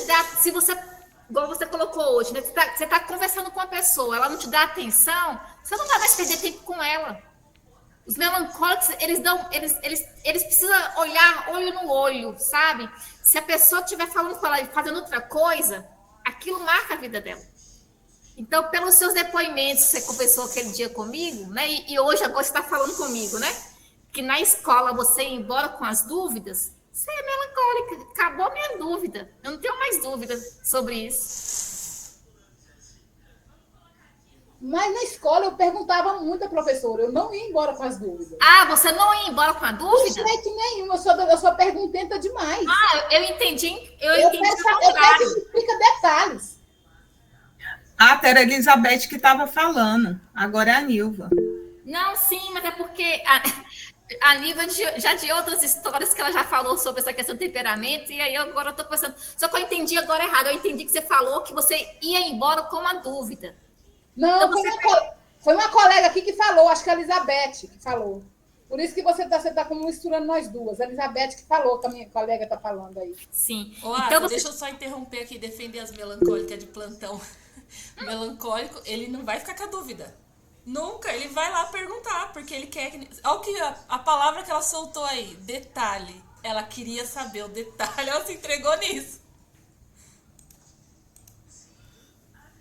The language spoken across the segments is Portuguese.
dá, se você, igual você colocou hoje, né? Você tá conversando com uma pessoa, ela não te dá atenção, você não vai mais perder tempo com ela. Os melancólicos, eles precisam olhar olho no olho, sabe? Se a pessoa estiver falando com ela e fazendo outra coisa, aquilo marca a vida dela. Então, pelos seus depoimentos, você conversou aquele dia comigo, né? E hoje agora você está falando comigo, né? Que na escola você ia embora com as dúvidas, você é melancólica, acabou a minha dúvida. Eu não tenho mais dúvidas sobre isso. Mas na escola eu perguntava muito à professora, eu não ia embora com as dúvidas. Ah, você não ia embora com a De dúvida? jeito nenhum, eu sou perguntenta demais. Ah, eu entendi Eu o quero que contrário. explica detalhes. Era a Elizabeth que estava falando, agora é a Nilva. Não, sim, mas é porque a nível já de outras histórias que ela já falou sobre essa questão do temperamento, e aí agora eu tô pensando. Só que eu entendi agora errado. Eu entendi que você falou que você ia embora com uma dúvida. Então Não, você. foi uma colega aqui que falou, acho que a Elizabeth que falou. Por isso que você tá como misturando nós duas. A Elizabeth que falou, que a minha colega está falando aí. Sim. Ô, Então você. deixa eu só interromper aqui e defender as melancólicas de plantão. O melancólico, ele não vai ficar com a dúvida. Nunca, ele vai lá perguntar, porque ele quer que... Olha o que a palavra que ela soltou aí, detalhe. Ela queria saber o detalhe, ela se entregou nisso.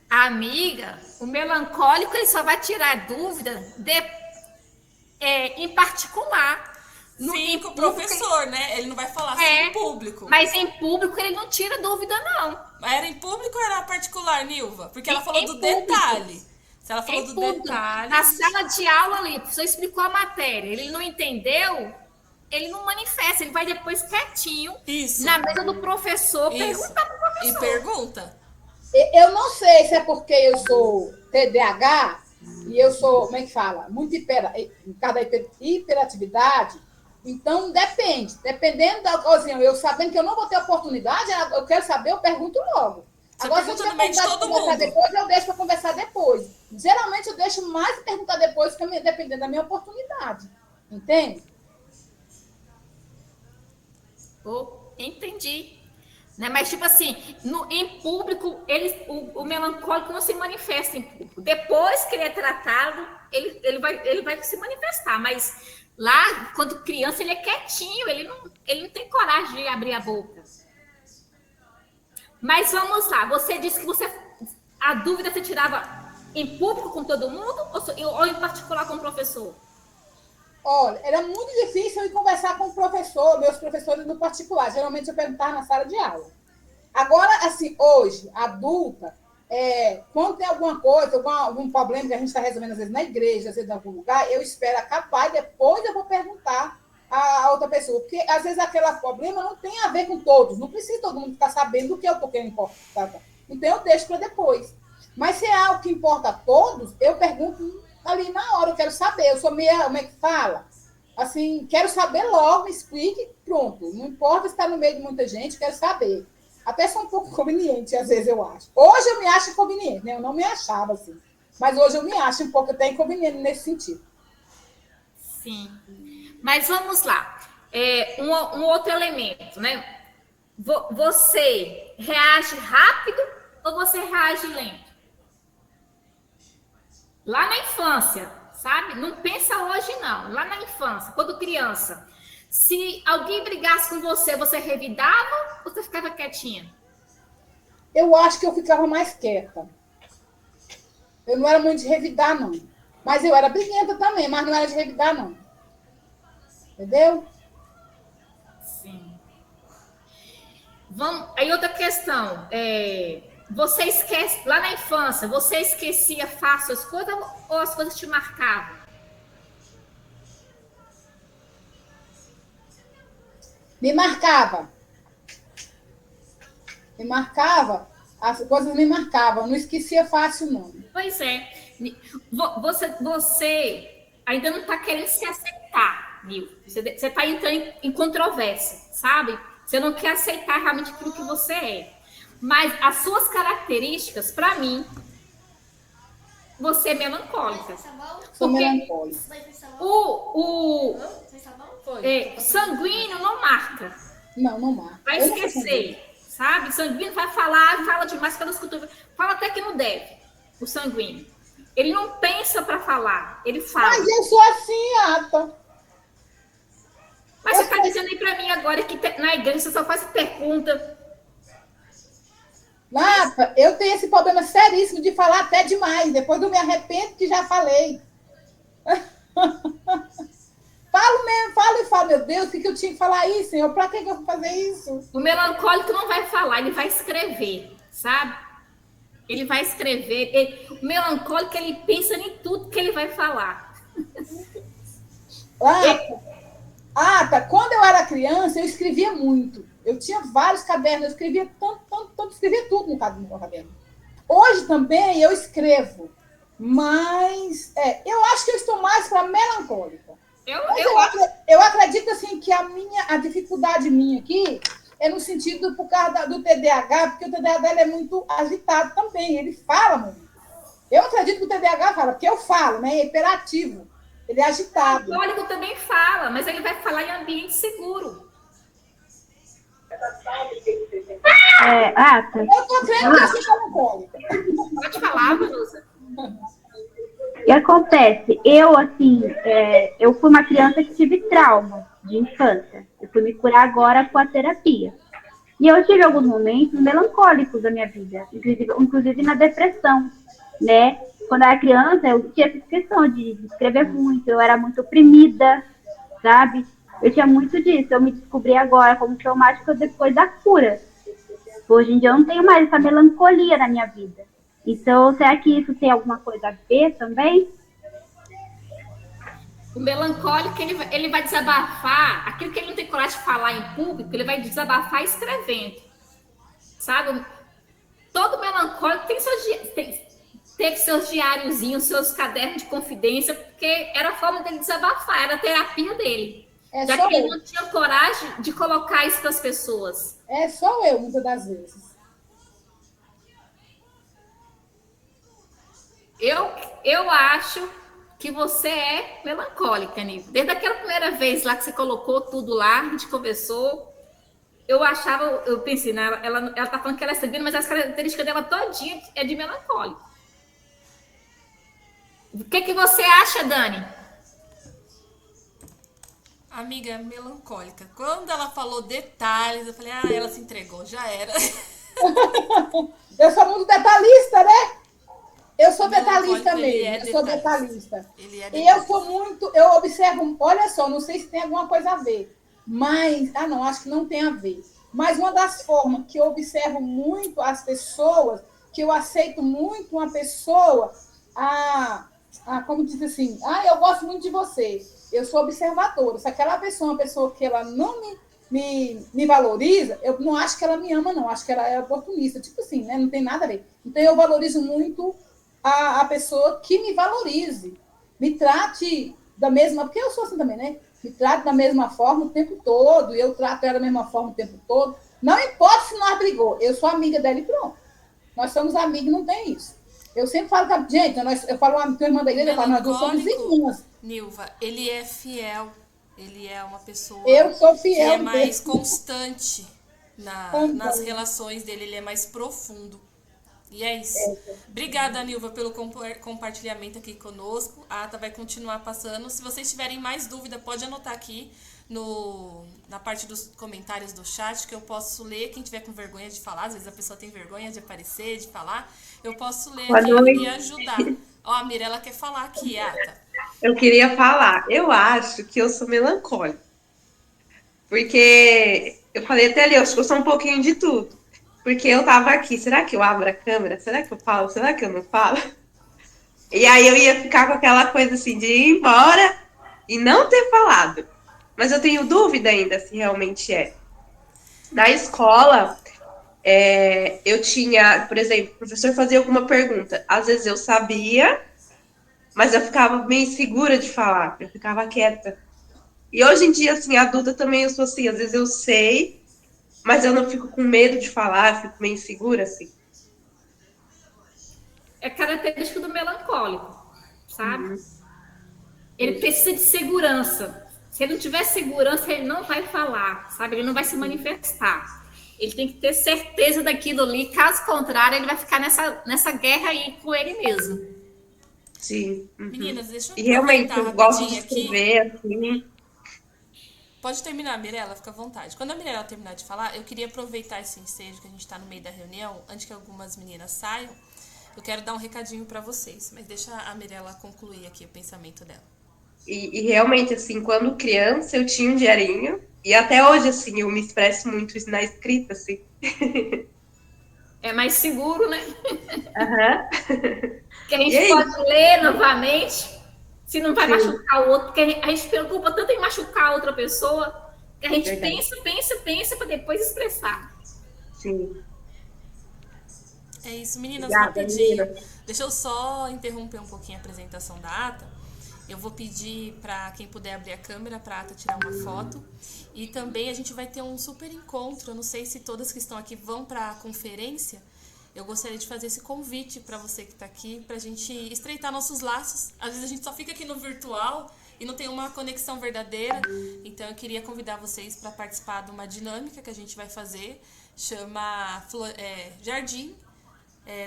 Amiga, o melancólico ele só vai tirar dúvida em particular. Sim, com o professor, né? Ele não vai falar assim em público. Mas em público ele não tira dúvida, não. Era em público ou era particular, Nilva? Porque ela falou Em do público. detalhe. Se ela falou Em do público. detalhe... Na sala de aula ali, o professor explicou a matéria, ele não entendeu, ele não manifesta, ele vai depois quietinho Isso. na mesa do professor Isso. perguntar pro professor. E pergunta. Eu não sei se é porque eu sou TDAH e eu sou, como é que fala? Muito em cada hiperatividade. Então, depende. Dependendo da ocasião, eu sabendo que eu não vou ter oportunidade, eu quero saber, eu pergunto logo. Você Agora, pergunta se eu no meio de tiver todo conversar mundo. depois, eu deixo para conversar depois. Geralmente, eu deixo mais perguntar depois, dependendo da minha oportunidade. Entende? Entendi. Né? Mas, tipo assim, em público, o melancólico não se manifesta em público. Depois que ele é tratado, ele vai se manifestar. Mas lá, quando criança, ele é quietinho, ele não tem coragem de abrir a boca. Mas vamos lá, você disse que a dúvida você tirava em público com todo mundo ou em particular com o professor? Olha, era muito difícil eu ir conversar com o professor, meus professores no particular. Geralmente eu perguntava na sala de aula. Agora, assim, hoje, adulta, quando tem alguma coisa, algum problema que a gente está resolvendo, às vezes na igreja, às vezes em algum lugar, eu espero acabar e depois eu vou perguntar a outra pessoa. Porque, às vezes, aquele problema não tem a ver com todos. Não precisa todo mundo ficar sabendo do que eu estou querendo importar. Então, eu deixo para depois. Mas se é algo que importa a todos, eu pergunto ali na hora, eu quero saber. Eu sou meio, como é que fala? Assim, quero saber logo, me explique, pronto. Não importa estar no meio de muita gente, quero saber. Até sou um pouco inconveniente, às vezes, eu acho. Hoje eu me acho inconveniente, né? Eu não me achava assim. Mas hoje eu me acho um pouco até inconveniente nesse sentido. Sim. Mas vamos lá. Um outro elemento, né? Você reage rápido ou você reage lento? Lá na infância, sabe? Não pensa hoje, não. Lá na infância, quando criança. Se alguém brigasse com você, você revidava ou você ficava quietinha? Eu acho que eu ficava mais quieta. Eu não era muito de revidar, não. Mas eu era briguenta também, mas não era de revidar, não. Entendeu? Sim. Aí outra questão. Você esquece, lá na infância, você esquecia fácil as coisas ou as coisas te marcavam? Me marcava. As coisas me marcavam. Eu não esquecia fácil, não. Pois é. Você ainda não está querendo se aceitar, Nil. Você está entrando em controvérsia, sabe? Você não quer aceitar realmente aquilo que você é. Mas as suas características, para mim, você é melancólica. Sou melancólica. Sanguíneo não marca. Não marca. Vai esquecer. sabe? O sanguíneo vai falar, fala demais pelos cotovelos, fala até que não deve, o sanguíneo. Ele não pensa para falar, ele fala. Mas eu sou assim, Ata. Mas você está dizendo aí para mim agora que na igreja você só faz pergunta. Ata, eu tenho esse problema seríssimo de falar até demais. Depois eu me arrependo que já falei. Falo mesmo, falo e falo, meu Deus, o que eu tinha que falar isso, Senhor? Para que eu vou fazer isso? O melancólico não vai falar, ele vai escrever, sabe? Ele vai escrever. O melancólico, ele pensa em tudo que ele vai falar. Ata, quando eu era criança, eu escrevia muito. Eu tinha vários cadernos, eu escrevia tanto, escrevia tudo no caderno. Hoje também eu escrevo, mas eu acho que eu estou mais para melancólica. Eu acredito assim que a dificuldade minha aqui é no sentido por causa do TDAH, porque o TDAH ele é muito agitado também, ele fala muito. Eu acredito que o TDAH fala, porque eu falo, né? É hiperativo, ele é agitado. O melancólico também fala, mas ele vai falar em ambiente seguro. Ata. Eu estou crendo que eu sou melancólica. Pode falar, Vanusa. O que acontece? Eu, assim, eu fui uma criança que tive trauma de infância. Eu fui me curar agora com a terapia. E eu tive alguns momentos melancólicos da minha vida, inclusive na depressão, né? Quando eu era criança, eu tinha essa questão de escrever muito, eu era muito oprimida, sabe? Eu tinha muito disso. Eu me descobri agora como traumática depois da cura. Hoje em dia eu não tenho mais essa melancolia na minha vida. Então, será que isso tem alguma coisa a ver também? O melancólico, ele vai desabafar. Aquilo que ele não tem coragem de falar em público, ele vai desabafar escrevendo. Sabe? Todo melancólico teve seus diáriozinhos, seus cadernos de confidência, porque era a forma dele desabafar, era a terapia dele. Já que ele não tinha coragem de colocar isso para as pessoas. É só eu, muitas das vezes. Eu acho que você é melancólica, Nive. Desde aquela primeira vez lá que você colocou tudo lá, a gente conversou, eu pensei, né, ela tá falando que ela é sanguínea, mas as características dela todinha é de melancólico. O que você acha, Dani? Amiga melancólica. Quando ela falou detalhes, eu falei, ela se entregou, já era. Eu sou muito detalhista, né? Eu sou detalhista mesmo, eu sou detalhista. detalhista. E eu sou muito, eu observo, olha só, não sei se tem alguma coisa a ver, mas, não, acho que não tem a ver. Mas uma das formas que eu observo muito as pessoas, que eu aceito muito uma pessoa, como diz assim, eu gosto muito de você, eu sou observadora. Se aquela pessoa é uma pessoa que ela não me valoriza, eu não acho que ela me ama, não, acho que ela é oportunista, tipo assim, né? Não tem nada a ver. Então eu valorizo muito a pessoa que me valorize, me trate da mesma, porque eu sou assim também, né? Me trate da mesma forma o tempo todo, e eu trato ela da mesma forma o tempo todo. Não importa se nós brigou, eu sou amiga dela e pronto. Nós somos amigos, não tem isso. Eu sempre falo com gente, eu falo com a irmã da igreja, eu falo, nós dois somos irmãs. Nilva, ele é fiel, ele é uma pessoa eu sou fiel, que é mais constante nas relações dele, ele é mais profundo. E é isso. Obrigada, Nilva, pelo compartilhamento aqui conosco. A Ata vai continuar passando. Se vocês tiverem mais dúvida, pode anotar aqui na parte dos comentários do chat, que eu posso ler. Quem tiver com vergonha de falar, às vezes a pessoa tem vergonha de aparecer, de falar, eu posso ler aqui e ajudar. Ó, a Mirella quer falar aqui, Ata. Eu queria falar, eu acho que eu sou melancólica. Porque eu falei até ali, eu acho que eu sou um pouquinho de tudo. Porque eu tava aqui, será que eu abro a câmera? Será que eu falo? Será que eu não falo? E aí eu ia ficar com aquela coisa assim de ir embora e não ter falado. Mas eu tenho dúvida ainda se realmente é. Na escola, eu tinha, por exemplo, o professor fazia alguma pergunta. Às vezes eu sabia, mas eu ficava meio insegura de falar. Eu ficava quieta. E hoje em dia, assim, adulta também eu sou assim. Às vezes eu sei, mas eu não fico com medo de falar, fico meio insegura, assim. É característica do melancólico, sabe? Ele precisa de segurança. Se ele não tiver segurança, ele não vai falar, sabe? Ele não vai se manifestar. Ele tem que ter certeza daquilo ali, caso contrário, ele vai ficar nessa guerra aí com ele mesmo. Sim. Meninas, deixa eu E realmente, aproveitar eu gosto de rapidinho aqui. escrever, assim. Pode terminar, Mirella, fica à vontade. Quando a Mirella terminar de falar, eu queria aproveitar esse ensejo que a gente está no meio da reunião, antes que algumas meninas saiam, eu quero dar um recadinho para vocês, mas deixa a Mirella concluir aqui o pensamento dela. E realmente, assim, quando criança, eu tinha um diarinho. E até hoje, assim, eu me expresso muito isso na escrita, assim. É mais seguro, né? Aham. Que a gente E aí? pode ler novamente, se não vai Sim. machucar o outro, porque a gente se preocupa tanto em machucar a outra pessoa, que a gente Verdade. pensa para depois expressar. Sim. É isso, meninas, Obrigada, rapidinho. menina. Deixa eu só interromper um pouquinho a apresentação da Ata. Eu vou pedir para quem puder abrir a câmera para a Ata tirar uma foto. E também a gente vai ter um super encontro. Eu não sei se todas que estão aqui vão para a conferência. Eu gostaria de fazer esse convite para você que está aqui, para a gente estreitar nossos laços. Às vezes a gente só fica aqui no virtual e não tem uma conexão verdadeira. Então eu queria convidar vocês para participar de uma dinâmica que a gente vai fazer. Chama Jardim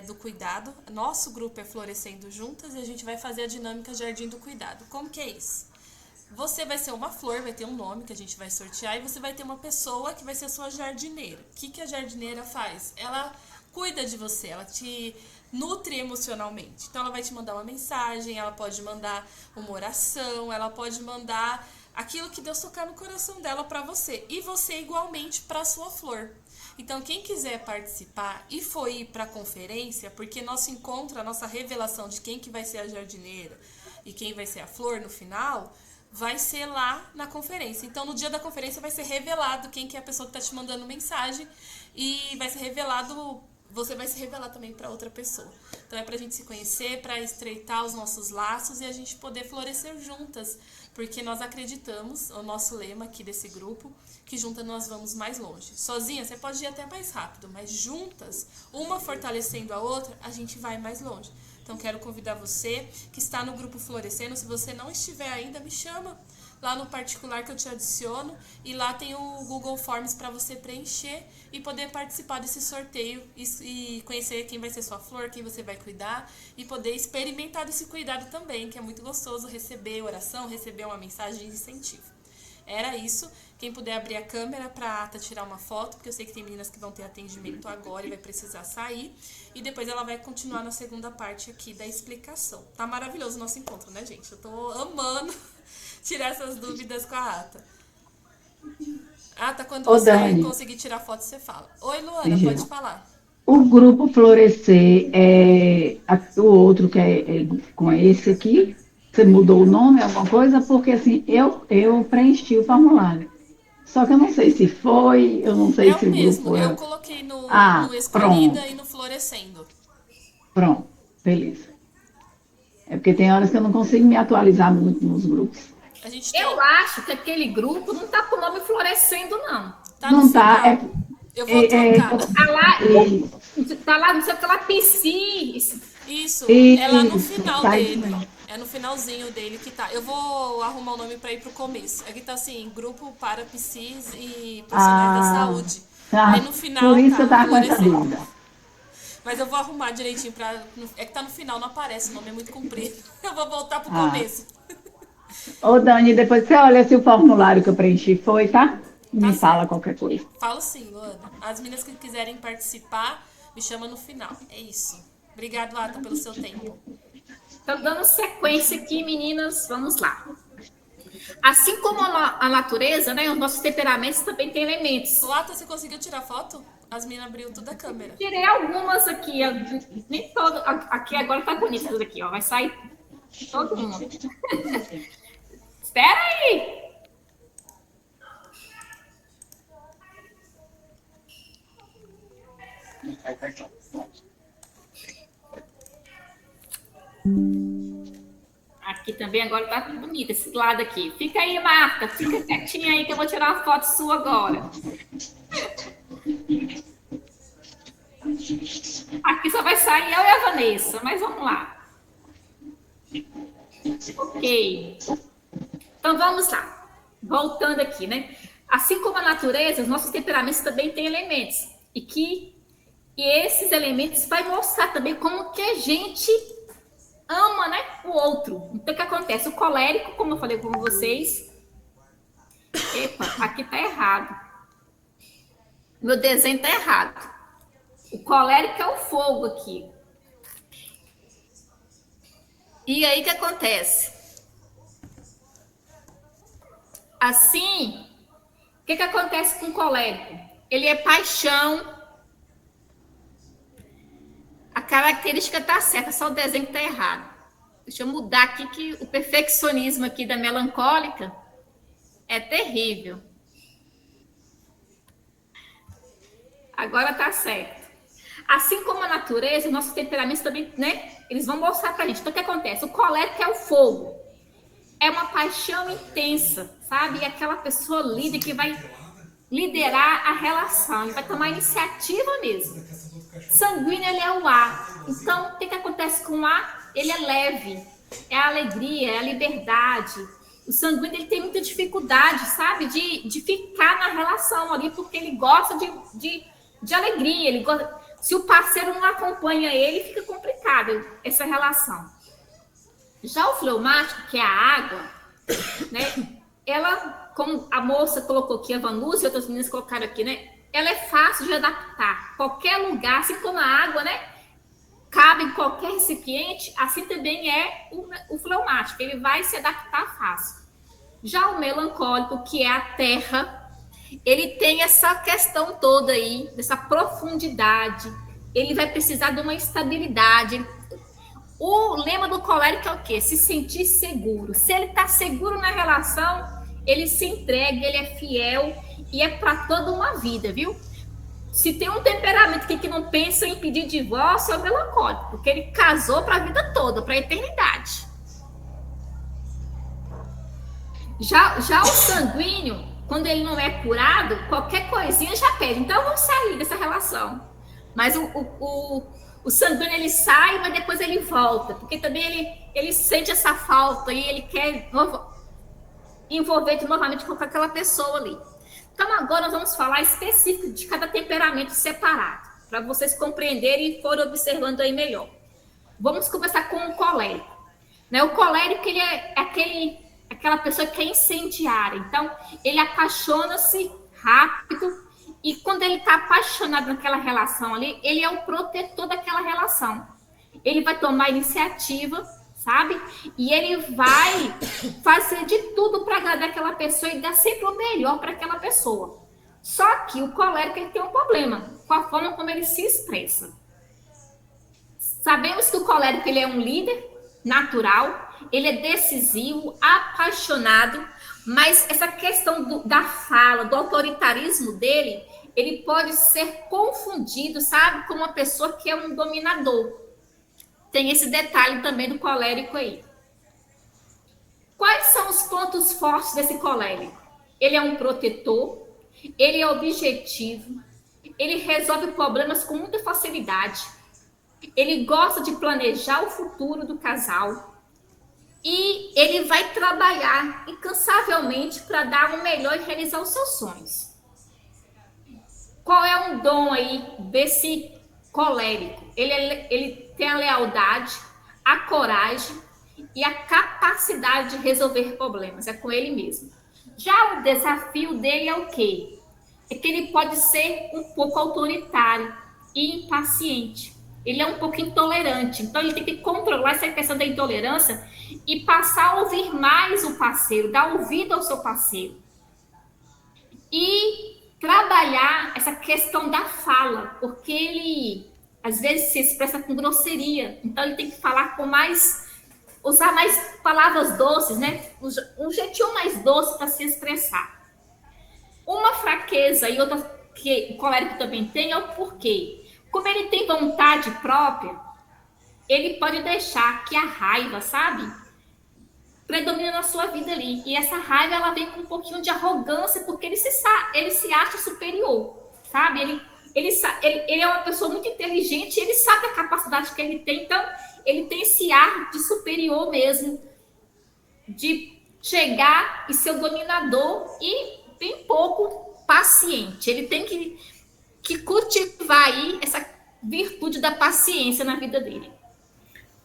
do Cuidado. Nosso grupo é Florescendo Juntas e a gente vai fazer a dinâmica Jardim do Cuidado. Como que é isso? Você vai ser uma flor, vai ter um nome que a gente vai sortear e você vai ter uma pessoa que vai ser a sua jardineira. O que a jardineira faz? Ela cuida de você, ela te nutre emocionalmente. Então ela vai te mandar uma mensagem, ela pode mandar uma oração, ela pode mandar aquilo que Deus tocar no coração dela para você. E você igualmente para a sua flor. Então, quem quiser participar e for ir para a conferência, porque nosso encontro, a nossa revelação de quem que vai ser a jardineira e quem vai ser a flor no final, vai ser lá na conferência. Então, no dia da conferência vai ser revelado quem que é a pessoa que está te mandando mensagem e vai ser revelado, você vai se revelar também para outra pessoa. Então, é para a gente se conhecer, para estreitar os nossos laços e a gente poder florescer juntas, porque nós acreditamos, o nosso lema aqui desse grupo, que juntas nós vamos mais longe. Sozinha você pode ir até mais rápido, mas juntas, uma fortalecendo a outra, a gente vai mais longe. Então quero convidar você que está no grupo Florescendo, se você não estiver ainda, me chama lá no particular que eu te adiciono e lá tem o Google Forms para você preencher e poder participar desse sorteio e conhecer quem vai ser sua flor, quem você vai cuidar e poder experimentar desse cuidado também, que é muito gostoso receber oração, receber uma mensagem de incentivo. Era isso. Quem puder abrir a câmera para a Ata tirar uma foto, porque eu sei que tem meninas que vão ter atendimento agora e vai precisar sair. E depois ela vai continuar na segunda parte aqui da explicação. Tá maravilhoso o nosso encontro, né, gente? Eu tô amando tirar essas dúvidas com a Ata. Ata, quando Ô, você Dani. conseguir tirar foto, você fala. Oi, Luana, pode falar. O grupo Florescer o outro que é com esse aqui, você mudou o nome, alguma coisa? Porque assim, eu preenchi o formulário. Só que eu não sei se foi, eu não sei É se o o mesmo, grupo eu é. coloquei no Ah, Escolhida pronto. e no Florescendo. Pronto, beleza. É porque tem horas que eu não consigo me atualizar muito nos grupos. A gente tem, Eu acho que aquele grupo não tá com o nome Florescendo, não. tá no Não tá, final. Eu vou trocar. Tá lá, é, tá lá, não sei o que lá, PC. Isso, é lá no isso, final tá isso dele. mesmo. É no finalzinho dele que tá. Eu vou arrumar o nome pra ir pro começo. Aqui tá assim, grupo para PCs e profissionais da saúde. tá. Aí no final Por isso tá que eu tava com essa Florescendo. dúvida. Mas eu vou arrumar direitinho pra. É que tá no final, não aparece, o nome é muito comprido. Eu vou voltar pro Ah. começo. Ô, Dani, depois você olha se o formulário que eu preenchi foi, tá? Me Tá fala certo. qualquer coisa. Falo sim, Luana. As meninas que quiserem participar, me chama no final. É isso. Obrigado, Ata, pelo seu tempo. Então, dando sequência aqui, meninas, vamos lá. Assim como a natureza, né, os nossos temperamentos também têm elementos. Ô, Ata, você conseguiu tirar foto? As meninas abriu tudo a câmera. Tirei algumas aqui, nem todo, aqui agora tá bonito essa daqui, ó, vai sair todo mundo. Espera aí! Aqui também agora tá bonito esse lado aqui. Fica aí, Marta, fica quietinha aí que eu vou tirar uma foto sua agora. Aqui só vai sair eu e a Vanessa, mas vamos lá. Ok. Então vamos lá. Voltando aqui, né? Assim como a natureza, os nossos temperamentos também têm elementos. E esses elementos vai mostrar também como que a gente ama, né, o outro. Então, o que acontece? O colérico, como eu falei com vocês... Epa, aqui tá errado. Meu desenho tá errado. O colérico é o fogo aqui. E aí, o que acontece? Assim, o que acontece com o colérico? Ele é paixão. A característica tá certa, só o desenho tá errado. Deixa eu mudar aqui, que o perfeccionismo aqui da melancólica é terrível. Agora tá certo. Assim como a natureza, os nossos temperamentos também, né? Eles vão mostrar pra gente. Então, o que acontece? O colérico é o fogo. É uma paixão intensa, sabe? E aquela pessoa líder que vai liderar a relação, ele vai tomar iniciativa mesmo. Sanguíneo, ele é o ar. Então, o que acontece com o ar? Ele é leve, é a alegria, é a liberdade. O sanguíneo, ele tem muita dificuldade, sabe? De ficar na relação ali, porque ele gosta de alegria. Ele gosta... Se o parceiro não acompanha ele, fica complicado essa relação. Já o fleumático, que é a água, né? Ela, como a moça colocou aqui, a Vanusa e outras meninas colocaram aqui, né? Ela é fácil de adaptar. Qualquer lugar, assim como a água, né? Cabe em qualquer recipiente, assim também é o fleumático. Ele vai se adaptar fácil. Já o melancólico, que é a terra, ele tem essa questão toda aí, dessa profundidade. Ele vai precisar de uma estabilidade. O lema do colérico é o quê? Se sentir seguro. Se ele está seguro na relação, ele se entrega, ele é fiel e é para toda uma vida, viu? Se tem um temperamento que não pensa em pedir divórcio, é o melancólico, porque ele casou para a vida toda, para a eternidade. Já o sanguíneo, quando ele não é curado, qualquer coisinha já pede. Então, vamos sair dessa relação. Mas o sanguíneo, ele sai, mas depois ele volta, porque também ele sente essa falta e ele quer envolver novamente com aquela pessoa ali. Então, agora nós vamos falar específico de cada temperamento separado, para vocês compreenderem e forem observando aí melhor. Vamos começar com o colérico. Né? O colérico, ele é aquela pessoa que é incendiária. Então, ele apaixona-se rápido e quando ele está apaixonado naquela relação ali, ele é o protetor daquela relação. Ele vai tomar iniciativa, sabe? E ele vai fazer de tudo para agradar aquela pessoa e dar sempre o melhor para aquela pessoa. Só que o colérico, ele tem um problema com a forma como ele se expressa. Sabemos que o colérico, ele é um líder natural, ele é decisivo, apaixonado, mas essa questão da fala, do autoritarismo dele, ele pode ser confundido, sabe, com uma pessoa que é um dominador. Tem esse detalhe também do colérico aí. Quais são os pontos fortes desse colérico? Ele é um protetor, ele é objetivo, ele resolve problemas com muita facilidade, ele gosta de planejar o futuro do casal e ele vai trabalhar incansavelmente para dar o melhor e realizar os seus sonhos. Qual é um dom aí desse colérico? Ele tem a lealdade, a coragem e a capacidade de resolver problemas. É com ele mesmo. Já o desafio dele é o quê? É que ele pode ser um pouco autoritário e impaciente. Ele é um pouco intolerante. Então, ele tem que controlar essa questão da intolerância e passar a ouvir mais o parceiro, dar ouvido ao seu parceiro. E trabalhar essa questão da fala, porque ele, às vezes, se expressa com grosseria. Então, ele tem que falar com usar mais palavras doces, né? Um jeitinho mais doce para se expressar. Uma fraqueza e outra que o colérico também tem é o porquê. Como ele tem vontade própria, ele pode deixar que a raiva, sabe, predomine na sua vida ali. E essa raiva, ela vem com um pouquinho de arrogância, porque ele se acha superior, sabe? Ele é uma pessoa muito inteligente, ele sabe a capacidade que ele tem, então ele tem esse ar de superior mesmo, de chegar e ser o dominador e bem pouco paciente. Ele tem que cultivar aí essa virtude da paciência na vida dele.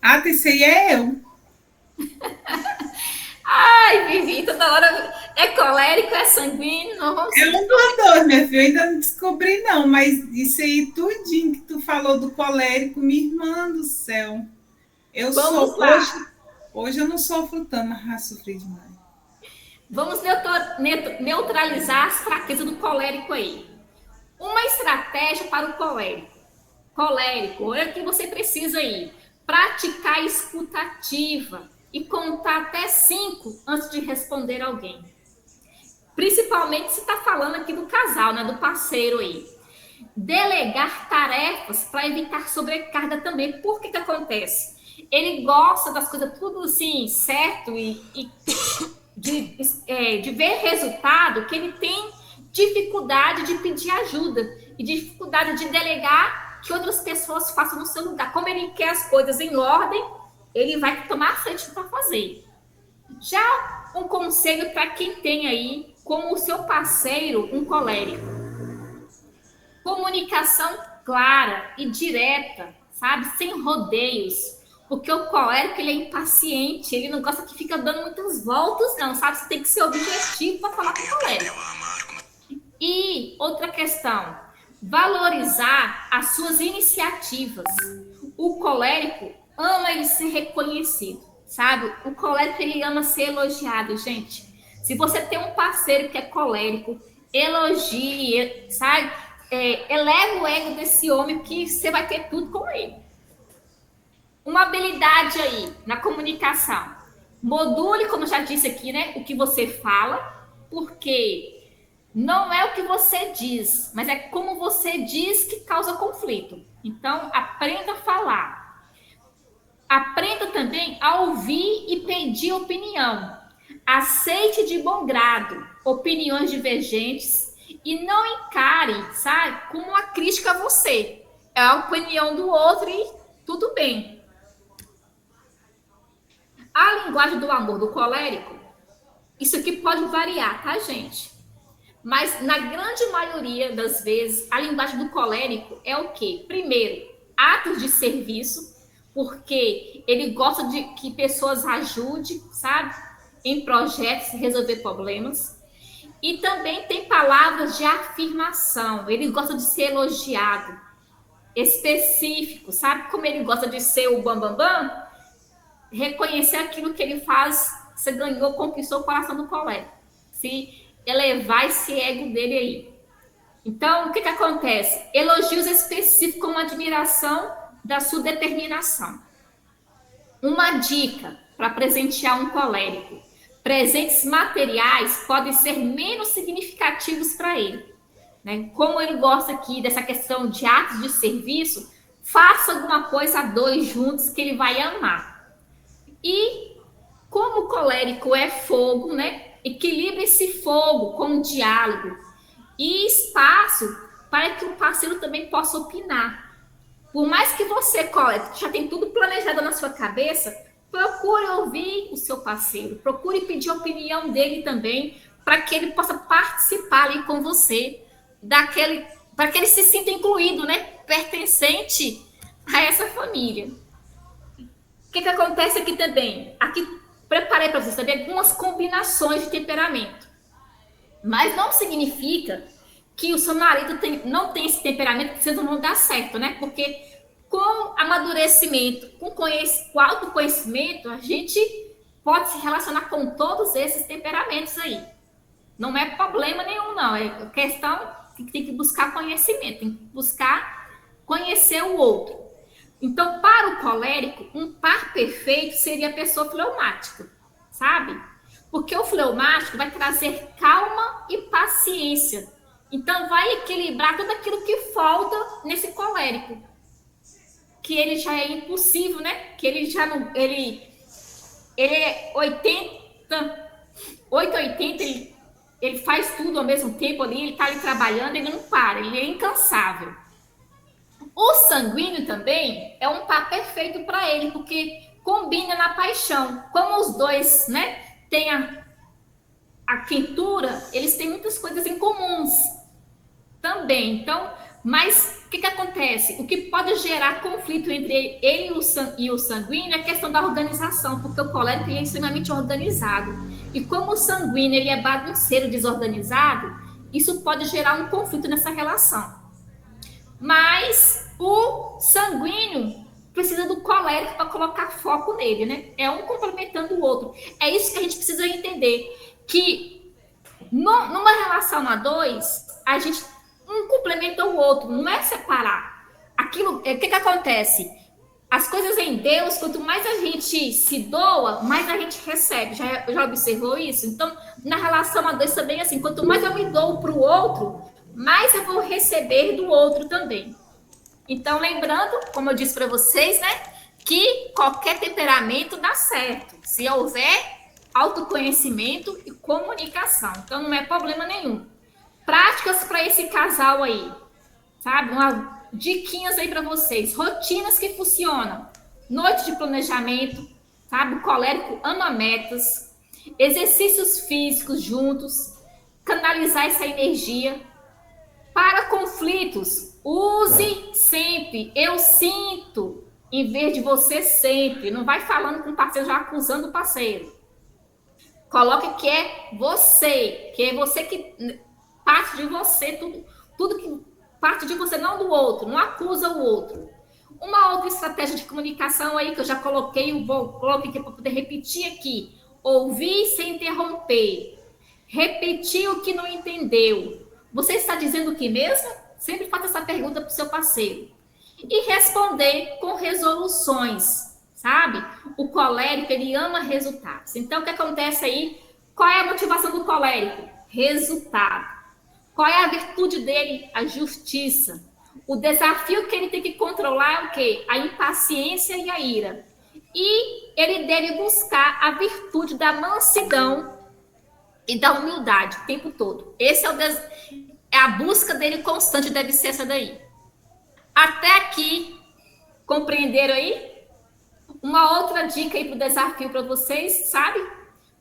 Ah, esse aí é eu. Ai, Vivi, toda hora é colérico, é sanguíneo, não vamos... É um dos dois, minha filha. Eu ainda não descobri, não, mas isso aí, tudinho que tu falou do colérico, minha irmã do céu. Vamos lá. Hoje eu não sofro tanto, mas já sofri demais. Vamos neutralizar as fraquezas do colérico aí. Uma estratégia para o colérico. Colérico, é o que você precisa aí. Praticar a escuta ativa e contar até 5 antes de responder alguém. Principalmente se está falando aqui do casal, né, do parceiro aí. Delegar tarefas para evitar sobrecarga também. Por que acontece? Ele gosta das coisas tudo assim, certo, e de ver resultado, que ele tem dificuldade de pedir ajuda e dificuldade de delegar que outras pessoas façam no seu lugar. Como ele quer as coisas em ordem, ele vai tomar a frente para fazer. Já um conselho para quem tem aí, como o seu parceiro, um colérico. Comunicação clara e direta, sabe? Sem rodeios. Porque o colérico, ele é impaciente, ele não gosta que fica dando muitas voltas, não, sabe? Você tem que ser objetivo para falar com o colérico. E outra questão, valorizar as suas iniciativas. O colérico ama ele ser reconhecido, sabe? O colérico, ele ama ser elogiado, gente. Se você tem um parceiro que é colérico, elogie, sabe? Eleva o ego desse homem, que você vai ter tudo com ele. Uma habilidade aí na comunicação. Module, como eu já disse aqui, né? O que você fala, porque não é o que você diz, mas é como você diz que causa conflito. Então, aprenda a falar. Aprenda também a ouvir e pedir opinião. Aceite de bom grado opiniões divergentes e não encare, sabe, como uma crítica a você. É a opinião do outro e tudo bem. A linguagem do amor do colérico, isso aqui pode variar, tá, gente? Mas na grande maioria das vezes, a linguagem do colérico é o quê? Primeiro, atos de serviço, porque ele gosta de que pessoas ajudem, sabe? Em projetos, resolver problemas. E também tem palavras de afirmação. Ele gosta de ser elogiado, específico, sabe? Como ele gosta de ser o bambambam, reconhecer aquilo que ele faz, você ganhou, conquistou o coração do colérico. Se elevar esse ego dele aí. Então, o que acontece? Elogios específicos com admiração da sua determinação. Uma dica para presentear um colérico. Presentes materiais podem ser menos significativos para ele, né? Como ele gosta aqui dessa questão de atos de serviço, faça alguma coisa a dois juntos que ele vai amar. E como o colérico é fogo, né? Equilibre esse fogo com o diálogo e espaço para que o parceiro também possa opinar. Por mais que você, colérico, já tem tudo planejado na sua cabeça, procure ouvir o seu parceiro, procure pedir a opinião dele também, para que ele possa participar ali com você, para que ele se sinta incluído, né? Pertencente a essa família. O que acontece aqui também? Aqui preparei para vocês também algumas combinações de temperamento. Mas não significa que o seu marido não tem esse temperamento, que vocês não vão dar certo, né? Porque com amadurecimento, com autoconhecimento, a gente pode se relacionar com todos esses temperamentos aí. Não é problema nenhum, não. É questão que tem que buscar conhecimento, tem que buscar conhecer o outro. Então, para o colérico, um par perfeito seria a pessoa fleumática, sabe? Porque o fleumático vai trazer calma e paciência. Então, vai equilibrar tudo aquilo que falta nesse colérico. Que ele já é impulsivo, né? Que ele já não... Ele é 880, ele faz tudo ao mesmo tempo ali, ele tá ali trabalhando, ele não para, ele é incansável. O sanguíneo também é um par perfeito para ele, porque combina na paixão. Como os dois, né, tem a quentura, eles têm muitas coisas em comuns também. Então, mas o que acontece? O que pode gerar conflito entre ele e o sanguíneo é a questão da organização, porque o colérico ele é extremamente organizado. E como o sanguíneo ele é bagunceiro, desorganizado, isso pode gerar um conflito nessa relação. Mas o sanguíneo precisa do colérico para colocar foco nele, né? É um complementando o outro. É isso que a gente precisa entender, que numa relação a dois, a gente um complementa o outro, não é separar. Aquilo, o que acontece? As coisas em Deus, quanto mais a gente se doa, mais a gente recebe. Já observou isso? Então, na relação a dois também, assim, quanto mais eu me dou para o outro, mais eu vou receber do outro também. Então, lembrando, como eu disse para vocês, né, que qualquer temperamento dá certo, se houver autoconhecimento e comunicação. Então, não é problema nenhum. Práticas para esse casal aí, sabe? Diquinhas aí para vocês. Rotinas que funcionam. Noite de planejamento, sabe? O colérico ama metas. Exercícios físicos juntos. Canalizar essa energia. Para conflitos, use sempre. Eu sinto, em vez de você sempre. Não vai falando com o parceiro, já acusando o parceiro. Coloque que é você que parte de você, tudo que parte de você, não do outro, não acusa o outro. Uma outra estratégia de comunicação aí que eu já coloquei aqui para poder repetir aqui. Ouvir sem interromper. Repetir o que não entendeu. Você está dizendo o que mesmo? Sempre faça essa pergunta para o seu parceiro. E responder com resoluções, sabe? O colérico, ele ama resultados. Então, o que acontece aí? Qual é a motivação do colérico? Resultado. Qual é a virtude dele? A justiça. O desafio que ele tem que controlar é o quê? A impaciência e a ira. E ele deve buscar a virtude da mansidão e da humildade o tempo todo. Esse é a busca dele constante, deve ser essa daí. Até aqui, compreenderam aí? Uma outra dica aí para o desafio para vocês, sabe?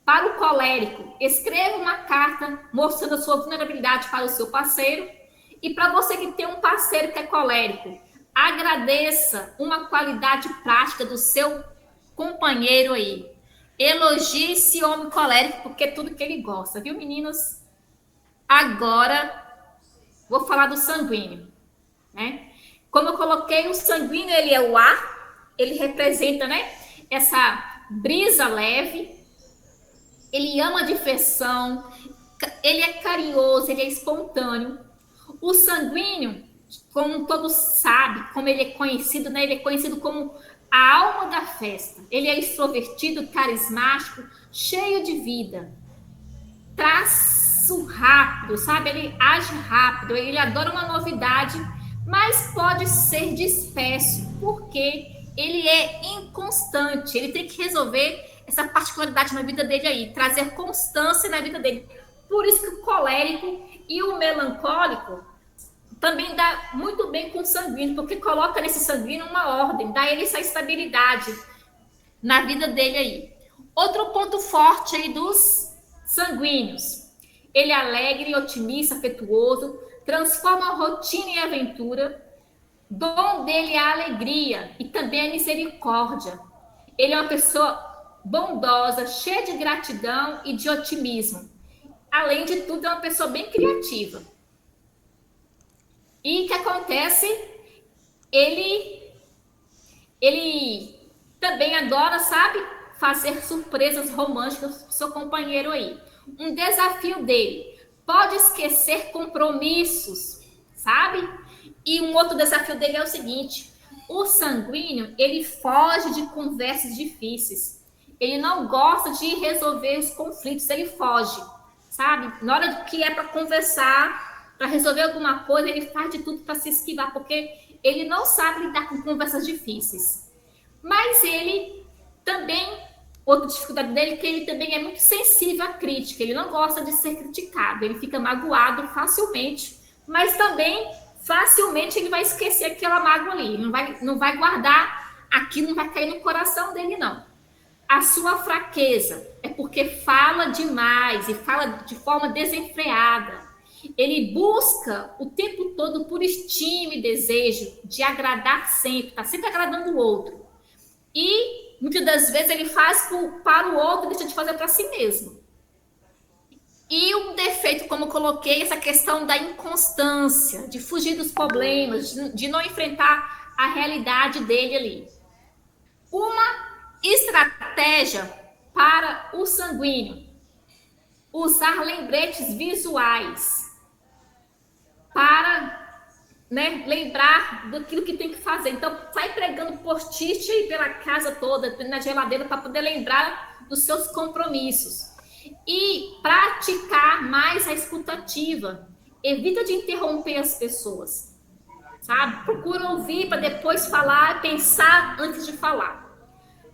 Para o colérico, escreva uma carta mostrando a sua vulnerabilidade para o seu parceiro. E para você que tem um parceiro que é colérico, agradeça uma qualidade prática do seu companheiro aí. Elogie esse homem colérico, porque é tudo que ele gosta, viu, meninos? Agora, vou falar do sanguíneo, né? Como eu coloquei, o sanguíneo, ele é o ar, ele representa, né, essa brisa leve. Ele ama a diversão, ele é carinhoso, ele é espontâneo. O sanguíneo, como todos sabem, como ele é conhecido, né? Ele é conhecido como a alma da festa. Ele é extrovertido, carismático, cheio de vida. Traço rápido, sabe? Ele age rápido, ele adora uma novidade, mas pode ser disperso, porque ele é inconstante. Ele tem que resolver essa particularidade na vida dele aí, trazer constância na vida dele. Por isso que o colérico e o melancólico também dá muito bem com o sanguíneo, porque coloca nesse sanguíneo uma ordem, dá ele essa estabilidade na vida dele aí. Outro ponto forte aí dos sanguíneos. Ele é alegre, otimista, afetuoso, transforma a rotina em aventura. Dom dele é a alegria e também a misericórdia. Ele é uma pessoa bondosa, cheia de gratidão e de otimismo. Além de tudo, é uma pessoa bem criativa. E o que acontece? Ele também adora, sabe, fazer surpresas românticas para o seu companheiro aí. Um desafio dele, pode esquecer compromissos, sabe? E um outro desafio dele é o seguinte: o sanguíneo, ele foge de conversas difíceis. Ele não gosta de resolver os conflitos, ele foge, sabe? Na hora que é para conversar, para resolver alguma coisa, ele faz de tudo para se esquivar, porque ele não sabe lidar com conversas difíceis. Mas ele também, outra dificuldade dele é que ele também é muito sensível à crítica, ele não gosta de ser criticado, ele fica magoado facilmente, mas também facilmente ele vai esquecer aquela mágoa ali, não vai guardar aquilo, não vai cair no coração dele, não. A sua fraqueza é porque fala demais e fala de forma desenfreada. Ele busca o tempo todo por estima e desejo de agradar sempre, está sempre agradando o outro. E muitas das vezes ele faz para o outro e deixa de fazer para si mesmo. E um defeito, como eu coloquei, essa questão da inconstância, de fugir dos problemas, de não enfrentar a realidade dele ali. Uma estratégia para o sanguíneo: usar lembretes visuais para, né, lembrar daquilo que tem que fazer. Então, sai pregando post-it aí pela casa toda, na geladeira, para poder lembrar dos seus compromissos. E praticar mais a escutativa. Evita de interromper as pessoas, sabe? Procura ouvir para depois falar, pensar antes de falar.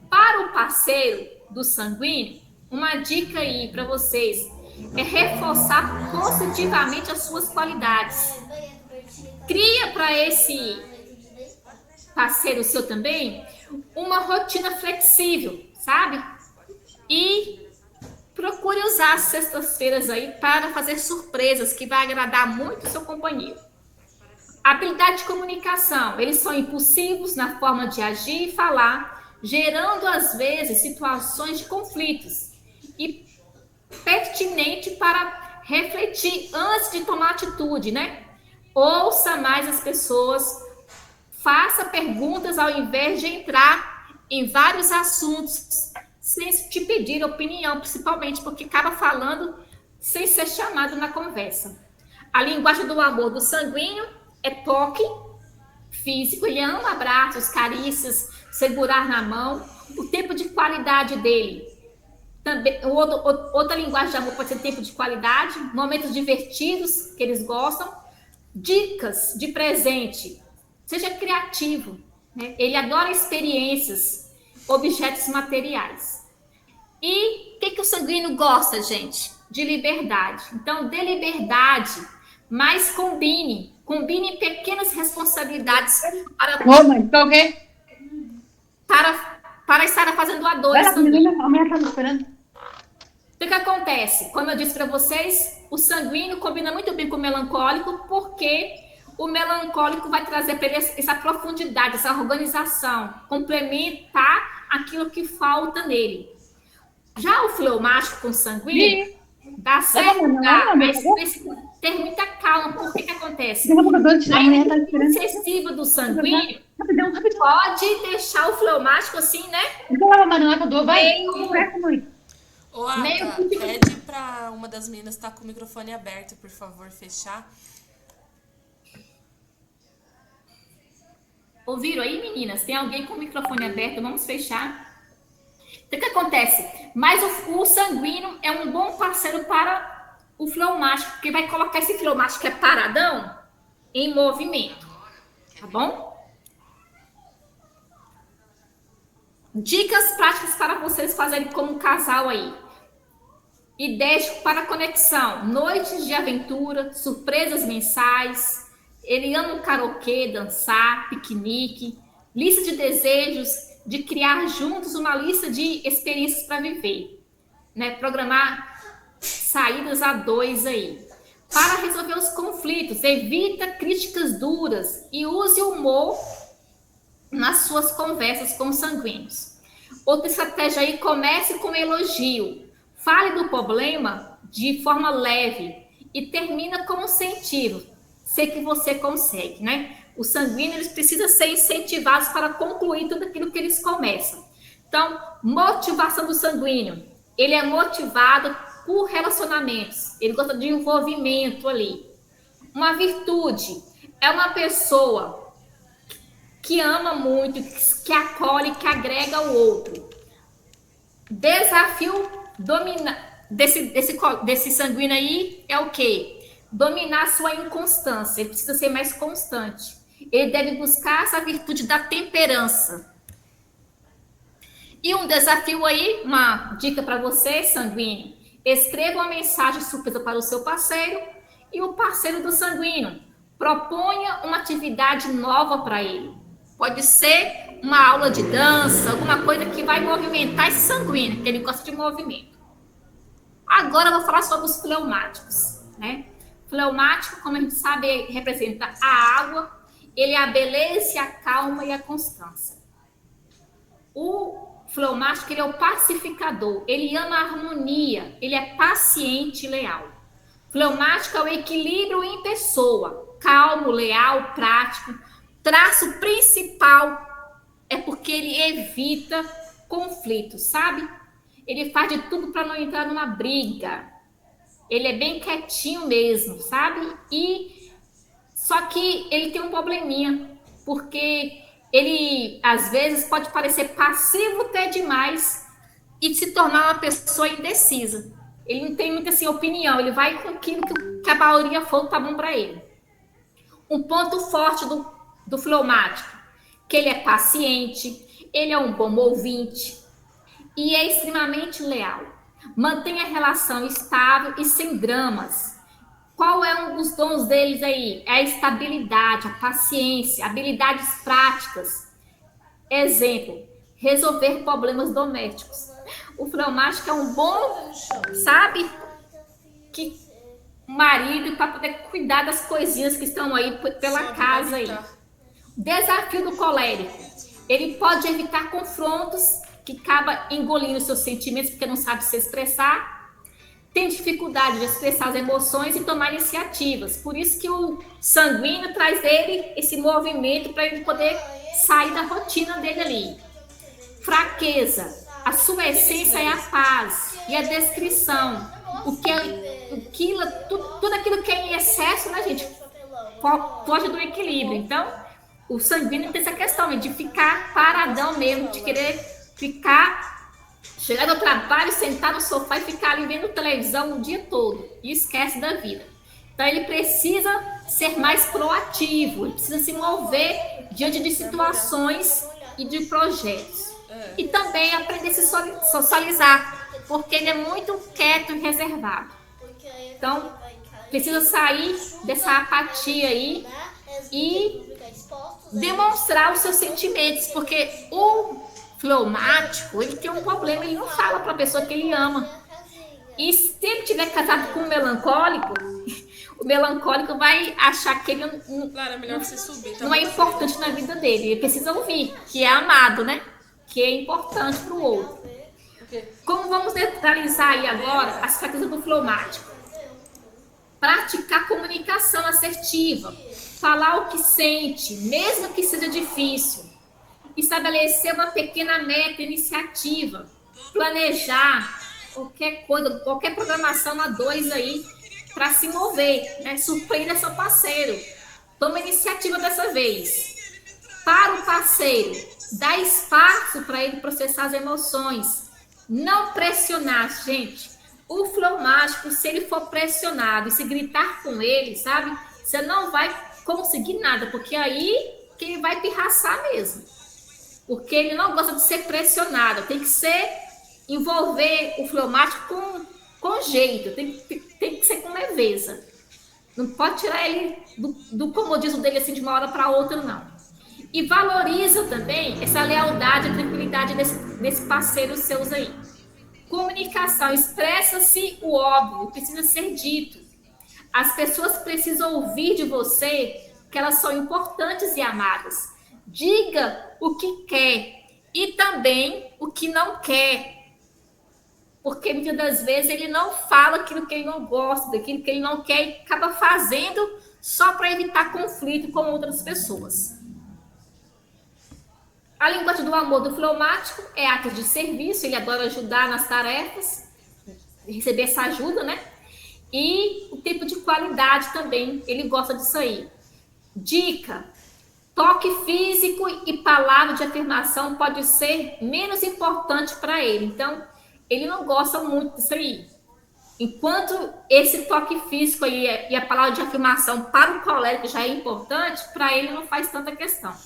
Para o parceiro do sanguíneo, uma dica aí para vocês é reforçar positivamente as suas qualidades. Cria para esse parceiro seu também uma rotina flexível, sabe? E procure usar as sextas-feiras aí para fazer surpresas que vai agradar muito o seu companheiro. Habilidade de comunicação. Eles são impulsivos na forma de agir e falar, gerando às vezes situações de conflitos e pertinente para refletir antes de tomar atitude, né? Ouça mais as pessoas, faça perguntas ao invés de entrar em vários assuntos sem te pedir opinião, principalmente porque acaba falando sem ser chamado na conversa. A linguagem do amor do sanguíneo é toque físico, ele ama abraços, carícias, segurar na mão. O tempo de qualidade dele também, outra linguagem de amor pode ser tempo de qualidade, momentos divertidos que eles gostam, dicas de presente, seja criativo, né? Ele adora experiências, objetos materiais. E o que o sanguíneo gosta, gente? De liberdade. Então, dê liberdade, mas combine pequenas responsabilidades para estar fazendo a dois também. O que acontece? Como eu disse para vocês, o sanguíneo combina muito bem com o melancólico, porque o melancólico vai trazer para ele essa profundidade, essa organização, complementar aquilo que falta nele. Já o fleumático com o sanguíneo, dá certo, mas precisa ter muita calma. Por que acontece? A energia excessiva do sanguíneo pode deixar o fleumático assim, né? Ô, Ata, pede para uma das meninas estar com o microfone aberto, por favor, fechar. Ouviram aí, meninas? Tem alguém com o microfone aberto? Vamos fechar. Então, o que acontece? Mas o sanguíneo é um bom parceiro para o fleumático, porque vai colocar esse fleumático que é paradão em movimento. Tá bom? Dicas práticas para vocês fazerem como casal aí. Ideias para conexão. Noites de aventura, surpresas mensais. Ele ama o karaokê, dançar, piquenique. Lista de desejos, de criar juntos uma lista de experiências para viver. Né? Programar saídas a dois aí. Para resolver os conflitos, evita críticas duras e use o humor nas suas conversas com os sanguíneos. Outra estratégia aí, comece com elogio. Fale do problema de forma leve e termina com um incentivo. Sei que você consegue, né? Os sanguíneos precisam ser incentivados para concluir tudo aquilo que eles começam. Então, motivação do sanguíneo. Ele é motivado por relacionamentos. Ele gosta de envolvimento ali. Uma virtude é uma pessoa que ama muito, que acolhe, que agrega o outro. Desafio desse sanguíneo aí é o quê? Dominar sua inconstância. Ele precisa ser mais constante. Ele deve buscar essa virtude da temperança. E um desafio aí, uma dica para você, sanguíneo. Escreva uma mensagem surpresa para o seu parceiro e o parceiro do sanguíneo. Proponha uma atividade nova para ele. Pode ser uma aula de dança, alguma coisa que vai movimentar esse sanguíneo, porque ele gosta de movimento. Agora eu vou falar sobre os fleumáticos, né? Fleumático, como a gente sabe, representa a água, ele é a beleza, a calma e a constância. O fleumático, ele é o pacificador, ele ama a harmonia, ele é paciente e leal. Fleumático é o equilíbrio em pessoa, calmo, leal, prático. Traço principal é porque ele evita conflitos, sabe? Ele faz de tudo para não entrar numa briga. Ele é bem quietinho mesmo, sabe? Só que ele tem um probleminha, porque ele, às vezes, pode parecer passivo até demais e se tornar uma pessoa indecisa. Ele não tem muita assim, opinião, ele vai com aquilo que a maioria for, tá bom para ele. Um ponto forte do fleumático, que ele é paciente, ele é um bom ouvinte e é extremamente leal. Mantém a relação estável e sem dramas. Qual é um dos dons deles aí? É a estabilidade, a paciência, habilidades práticas. Exemplo, resolver problemas domésticos. O fleumático é um bom, sabe, que marido para poder cuidar das coisinhas que estão aí pela casa aí. Desafio do colérico. Ele pode evitar confrontos que acaba engolindo seus sentimentos porque não sabe se expressar. Tem dificuldade de expressar as emoções e tomar iniciativas. Por isso que o sanguíneo traz dele esse movimento para ele poder sair da rotina dele ali. Fraqueza. A sua essência é a paz e a descrição. Tudo aquilo que é em excesso, né, gente? Foge do equilíbrio. Então, o sanguíneo tem essa questão de ficar paradão mesmo, de querer chegar no trabalho, sentar no sofá e ficar ali vendo televisão o dia todo e esquece da vida. Então ele precisa ser mais proativo, ele precisa se mover diante de situações e de projetos. E também aprender a se socializar, porque ele é muito quieto e reservado. Então, precisa sair dessa apatia aí e demonstrar os seus sentimentos, porque o fleumático, ele tem um problema, ele não fala para a pessoa que ele ama. E se ele tiver casado com um melancólico, o melancólico vai achar que ele Claro, é melhor você subir, tá? não é importante na vida dele. Ele precisa ouvir que é amado, né? Que é importante para o outro. Como vamos neutralizar aí agora as fraquezas do fleumático? Praticar comunicação assertiva, falar o que sente, mesmo que seja difícil. Estabelecer uma pequena meta, iniciativa, planejar qualquer coisa, qualquer programação a dois aí para se mover, né? Surpreenda seu parceiro. Toma iniciativa dessa vez. Para o parceiro, dá espaço para ele processar as emoções. Não pressionar, gente. O fleumático, se ele for pressionado e se gritar com ele, sabe? Você não vai conseguir nada, porque aí que ele vai pirraçar mesmo. Porque ele não gosta de ser pressionado. Tem que envolver o fleumático com jeito. Tem que ser com leveza. Não pode tirar ele do comodismo dele assim de uma hora para outra, não. E valoriza também essa lealdade e tranquilidade desse parceiro seus aí. Comunicação, expressa-se o óbvio, precisa ser dito. As pessoas precisam ouvir de você que elas são importantes e amadas. Diga o que quer e também o que não quer. Porque muitas das vezes ele não fala aquilo que ele não gosta, daquilo que ele não quer e acaba fazendo só para evitar conflito com outras pessoas. A linguagem do amor do fleumático é ato de serviço, ele adora ajudar nas tarefas, receber essa ajuda, né? E o tempo de qualidade também, ele gosta disso aí. Dica: toque físico e palavra de afirmação pode ser menos importante para ele. Então, ele não gosta muito disso aí. Enquanto esse toque físico aí e a palavra de afirmação para o colérico já é importante, para ele não faz tanta questão.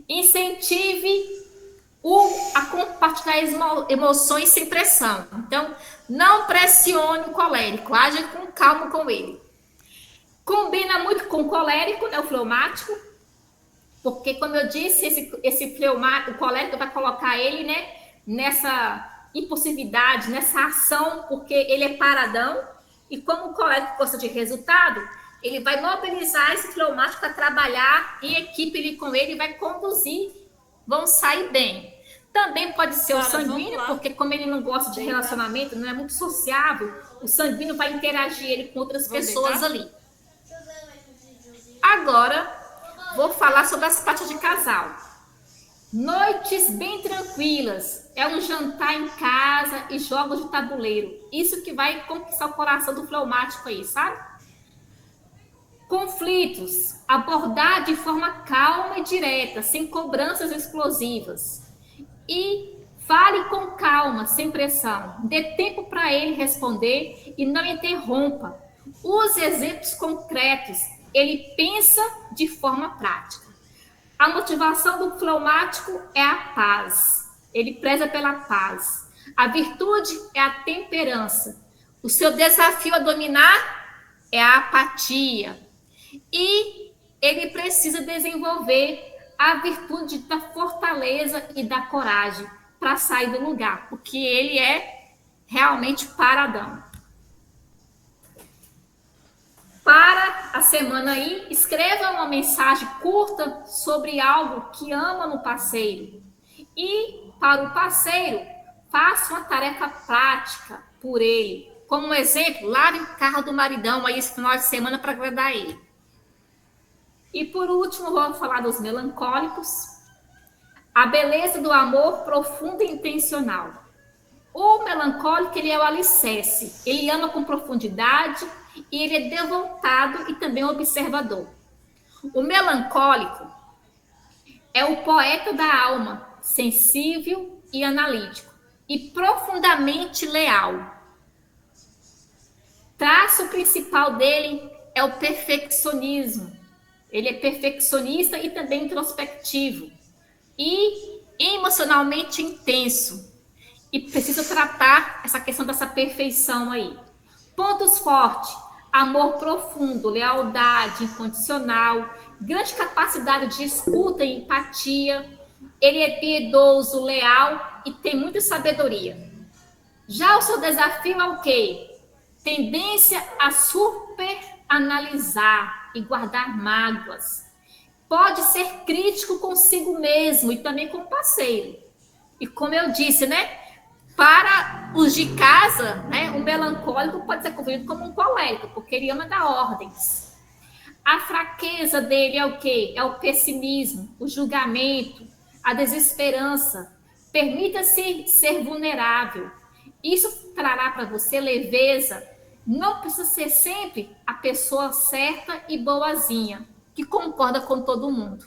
Incentive a compartilhar emoções sem pressão. Então, não pressione o colérico, haja com calma com ele. Combina muito com o colérico, né, o fleumático, porque, como eu disse, esse o colérico vai colocar ele, né, nessa impulsividade, nessa ação, porque ele é paradão, e como o colérico gosta de resultado, ele vai mobilizar esse fleumático para trabalhar em equipe ali com ele, vai conduzir, vão sair bem. Também pode ser o sanguíneo, porque como ele não gosta de relacionamento, não é muito sociável, o sanguíneo vai interagir ele com outras pessoas ali. Agora, vou falar sobre as partes de casal. Noites bem tranquilas, é um jantar em casa e jogos de tabuleiro. Isso que vai conquistar o coração do fleumático aí, sabe? Conflitos, abordar de forma calma e direta, sem cobranças explosivas. E fale com calma, sem pressão. Dê tempo para ele responder e não interrompa. Use exemplos concretos. Ele pensa de forma prática. A motivação do fleumático é a paz. Ele preza pela paz. A virtude é a temperança. O seu desafio a dominar é a apatia. E ele precisa desenvolver a virtude da fortaleza e da coragem para sair do lugar, porque ele é realmente paradão. Para a semana aí, escreva uma mensagem curta sobre algo que ama no parceiro. E para o parceiro, faça uma tarefa prática por ele. Como exemplo, lave o carro do maridão aí esse final de semana para agradar ele. E por último, vou falar dos melancólicos. A beleza do amor profundo e intencional. O melancólico, ele é o alicerce. Ele ama com profundidade e ele é devotado e também observador. O melancólico é o poeta da alma, sensível e analítico e profundamente leal. Traço principal dele é o perfeccionismo. Ele é perfeccionista e também introspectivo e emocionalmente intenso. E precisa tratar essa questão dessa perfeição aí. Pontos fortes: amor profundo, lealdade incondicional, grande capacidade de escuta e empatia. Ele é piedoso, leal e tem muita sabedoria. Já o seu desafio é o quê? Tendência a superanalisar e guardar mágoas. Pode ser crítico consigo mesmo e também com o parceiro. E como eu disse, né? Para os de casa, né, um melancólico pode ser confundido como um colérico, porque ele ama dar ordens. A fraqueza dele é o quê? É o pessimismo, o julgamento, a desesperança. Permita-se ser vulnerável. Isso trará para você leveza. Não precisa ser sempre a pessoa certa e boazinha, que concorda com todo mundo.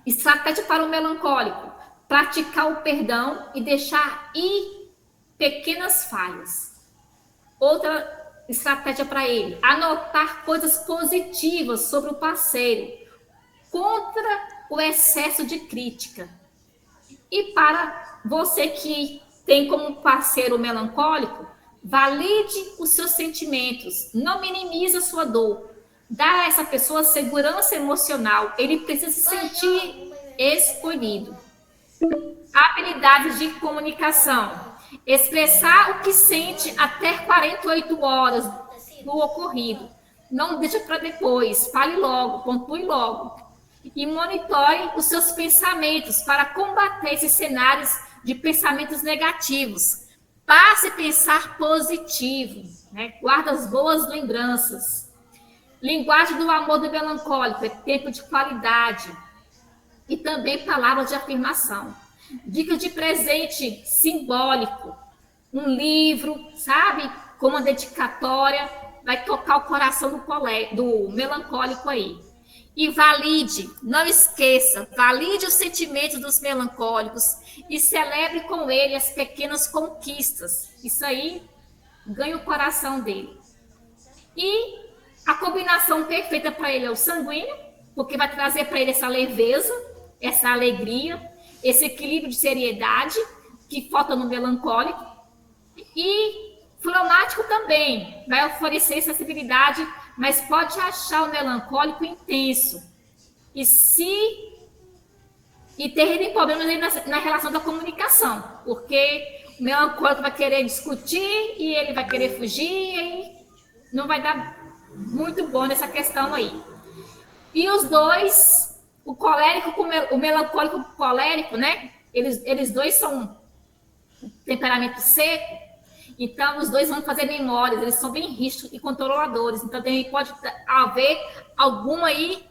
Estratégia para o melancólico: praticar o perdão e deixar ir pequenas falhas. Outra estratégia para ele: anotar coisas positivas sobre o parceiro, contra o excesso de crítica. E para você que tem como parceiro melancólico, valide os seus sentimentos, não minimize a sua dor. Dá a essa pessoa segurança emocional. Ele precisa se sentir escolhido. Habilidades de comunicação: expressar o que sente até 48 horas do ocorrido. Não deixe para depois, fale logo, pontue logo. E monitore os seus pensamentos para combater esses cenários de pensamentos negativos. Passe a pensar positivo, né? Guarda as boas lembranças. Linguagem do amor do melancólico é tempo de qualidade e também palavras de afirmação. Dicas de presente simbólico, um livro, sabe? Com uma dedicatória, vai tocar o coração do melancólico aí. E valide, não esqueça, valide os sentimentos dos melancólicos e celebre com ele as pequenas conquistas. Isso aí ganha o coração dele. E a combinação perfeita para ele é o sanguíneo, porque vai trazer para ele essa leveza, essa alegria, esse equilíbrio de seriedade que falta no melancólico. E fleumático também vai oferecer sensibilidade, mas pode achar o melancólico intenso. E se e terem problemas aí na relação da comunicação, porque o melancólico vai querer discutir e ele vai querer fugir e não vai dar muito bom nessa questão aí. E os dois, o colérico com o melancólico com o colérico, né? Eles dois são temperamento seco, então os dois vão fazer memórias, eles são bem rígidos e controladores, então pode haver alguma aí,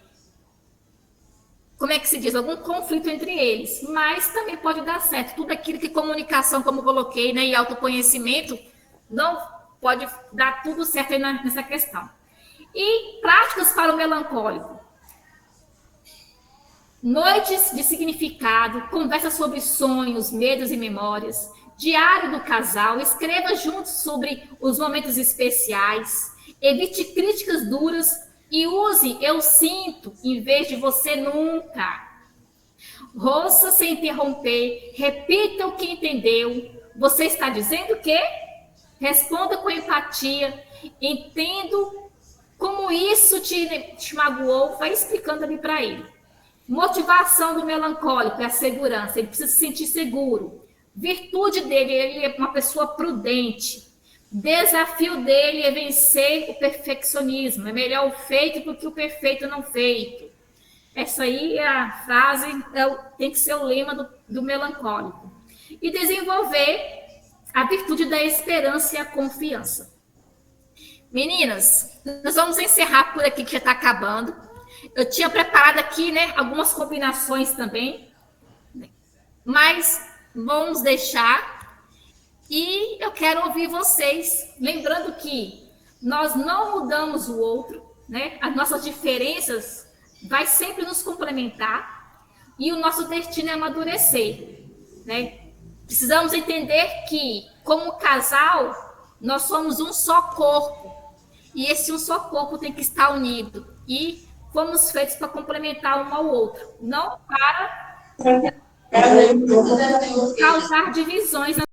como é que se diz, algum conflito entre eles, mas também pode dar certo. Tudo aquilo que comunicação, como eu coloquei, né, e autoconhecimento, não pode dar tudo certo aí nessa questão. E práticas para o melancólico. Noites de significado, conversa sobre sonhos, medos e memórias, diário do casal, escreva juntos sobre os momentos especiais, evite críticas duras e use eu sinto em vez de você nunca. Ouça sem interromper, repita o que entendeu. Você está dizendo o quê? Responda com empatia, entendo como isso te magoou, vai explicando ali para ele. Motivação do melancólico é a segurança, ele precisa se sentir seguro. Virtude dele, ele é uma pessoa prudente. Desafio dele é vencer o perfeccionismo. É melhor o feito do que o perfeito não feito. Essa aí é a frase, tem que ser o lema do melancólico. E desenvolver a virtude da esperança e a confiança. Meninas, nós vamos encerrar por aqui, que já está acabando. Eu tinha preparado aqui, né, algumas combinações também, mas vamos deixar. E eu quero ouvir vocês, lembrando que nós não mudamos o outro, né? As nossas diferenças vai sempre nos complementar e o nosso destino é amadurecer, né? Precisamos entender que, como casal, nós somos um só corpo e esse um só corpo tem que estar unido e fomos feitos para complementar um ao outro, não para causar divisões